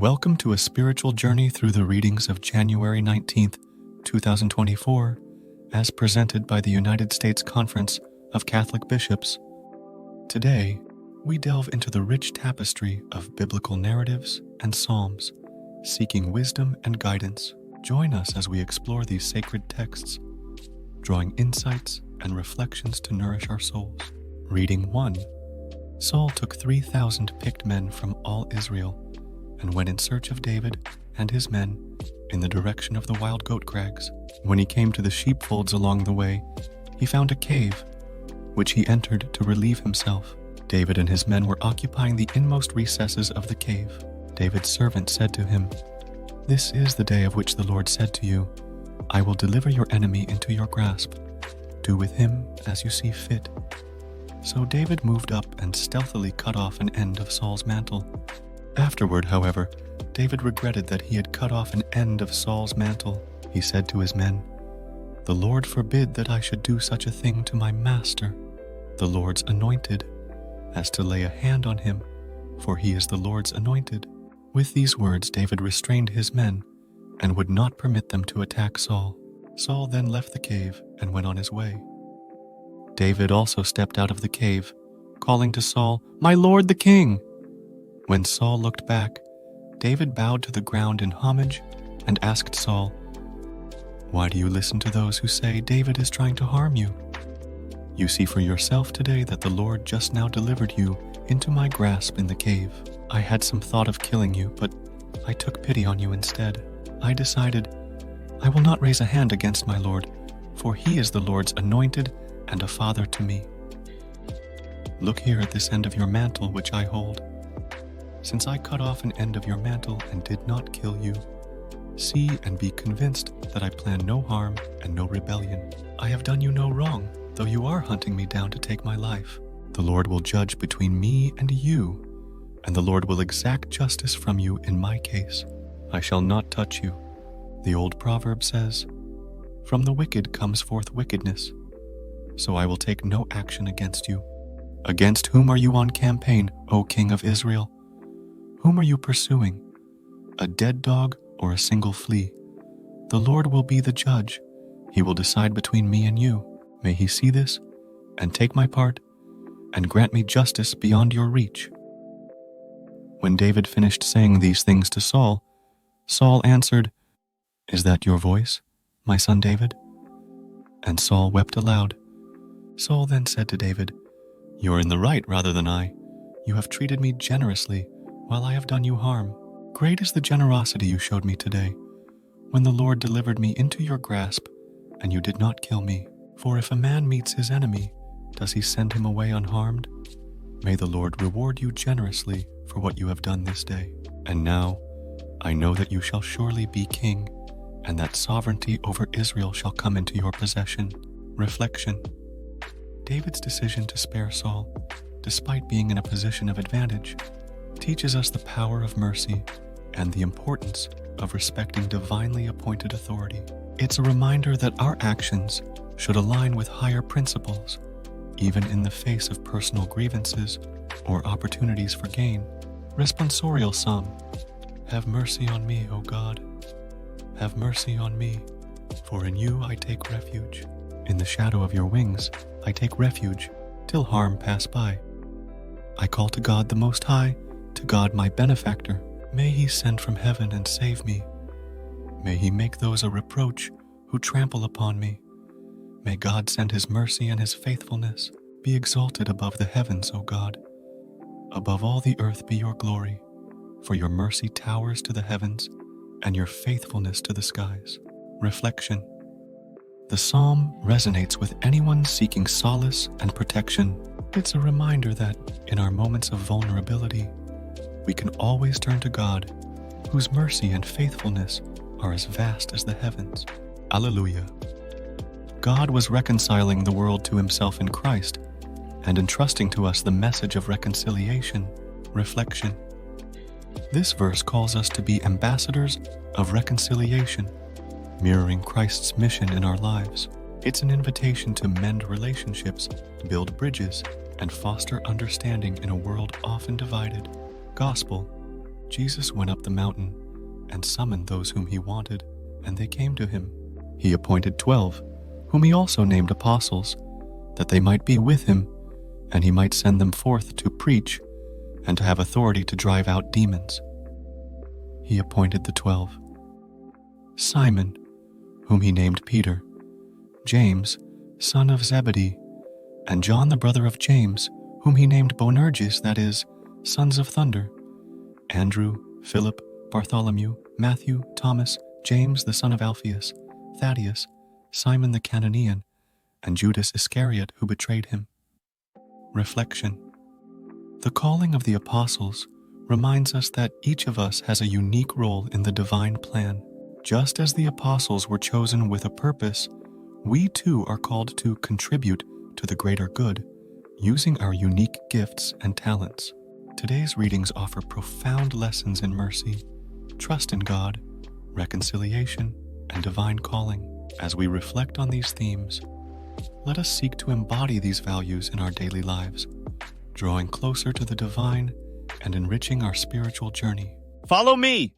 Welcome to a spiritual journey through the readings of January 19th, 2024, as presented by the United States Conference of Catholic Bishops. Today, we delve into the rich tapestry of biblical narratives and psalms, seeking wisdom and guidance. Join us as we explore these sacred texts, drawing insights and reflections to nourish our souls. Reading 1. Saul took 3,000 picked men from all Israel and went in search of David and his men in the direction of the wild goat crags. When he came to the sheepfolds along the way, he found a cave, which he entered to relieve himself. David and his men were occupying the inmost recesses of the cave. David's servant said to him, "This is the day of which the Lord said to you, 'I will deliver your enemy into your grasp. Do with him as you see fit.'" So David moved up and stealthily cut off an end of Saul's mantle. Afterward, however, David regretted that he had cut off an end of Saul's mantle. He said to his men, "The Lord forbid that I should do such a thing to my master, the Lord's anointed, as to lay a hand on him, for he is the Lord's anointed." With these words, David restrained his men and would not permit them to attack Saul. Saul then left the cave and went on his way. David also stepped out of the cave, calling to Saul, "My lord the king!" When Saul looked back, David bowed to the ground in homage and asked Saul, "Why do you listen to those who say David is trying to harm you? You see for yourself today that the Lord just now delivered you into my grasp in the cave. I had some thought of killing you, but I took pity on you instead. I decided, I will not raise a hand against my Lord, for he is the Lord's anointed and a father to me. Look here at this end of your mantle which I hold. Since I cut off an end of your mantle and did not kill you, see and be convinced that I plan no harm and no rebellion. I have done you no wrong, though you are hunting me down to take my life. The Lord will judge between me and you, and the Lord will exact justice from you in my case. I shall not touch you. The old proverb says, 'From the wicked comes forth wickedness,' so I will take no action against you. Against whom are you on campaign, O King of Israel? Whom are you pursuing? A dead dog or a single flea? The Lord will be the judge. He will decide between me and you. May he see this and take my part and grant me justice beyond your reach." When David finished saying these things to Saul, Saul answered, "Is that your voice, my son David?" And Saul wept aloud. Saul then said to David, "You are in the right rather than I. You have treated me generously while I have done you harm. Great is the generosity you showed me today, when the Lord delivered me into your grasp, and you did not kill me. For if a man meets his enemy, does he send him away unharmed? May the Lord reward you generously for what you have done this day. And now, I know that you shall surely be king, and that sovereignty over Israel shall come into your possession." Reflection. David's decision to spare Saul, despite being in a position of advantage, teaches us the power of mercy and the importance of respecting divinely appointed authority. It's a reminder that our actions should align with higher principles, even in the face of personal grievances or opportunities for gain. Responsorial Psalm. Have mercy on me, O God. Have mercy on me, for in you I take refuge. In the shadow of your wings I take refuge, till harm pass by. I call to God the Most High, to God my benefactor. May he send from heaven and save me. May he make those a reproach who trample upon me. May God send his mercy and his faithfulness. Be exalted above the heavens, O God. Above all the earth be your glory, for your mercy towers to the heavens and your faithfulness to the skies. Reflection. The psalm resonates with anyone seeking solace and protection. It's a reminder that, in our moments of vulnerability, we can always turn to God, whose mercy and faithfulness are as vast as the heavens. Alleluia. God was reconciling the world to himself in Christ and entrusting to us the message of reconciliation. Reflection. This verse calls us to be ambassadors of reconciliation, mirroring Christ's mission in our lives. It's an invitation to mend relationships, build bridges, and foster understanding in a world often divided. Gospel. Jesus went up the mountain and summoned those whom he wanted, and they came to him. He appointed 12, whom he also named apostles, that they might be with him, and he might send them forth to preach and to have authority to drive out demons. He appointed the 12. Simon, whom he named Peter, James, son of Zebedee, and John the brother of James, whom he named Boanerges, that is, sons of thunder, Andrew, Philip, Bartholomew, Matthew, Thomas, James the son of Alphaeus, Thaddeus, Simon the Cananean, and Judas Iscariot, who betrayed him. Reflection. The calling of the apostles reminds us that each of us has a unique role in the divine plan. Just as the apostles were chosen with a purpose, we too are called to contribute to the greater good, using our unique gifts and talents. Today's readings offer profound lessons in mercy, trust in God, reconciliation, and divine calling. As we reflect on these themes, let us seek to embody these values in our daily lives, drawing closer to the divine and enriching our spiritual journey. Follow me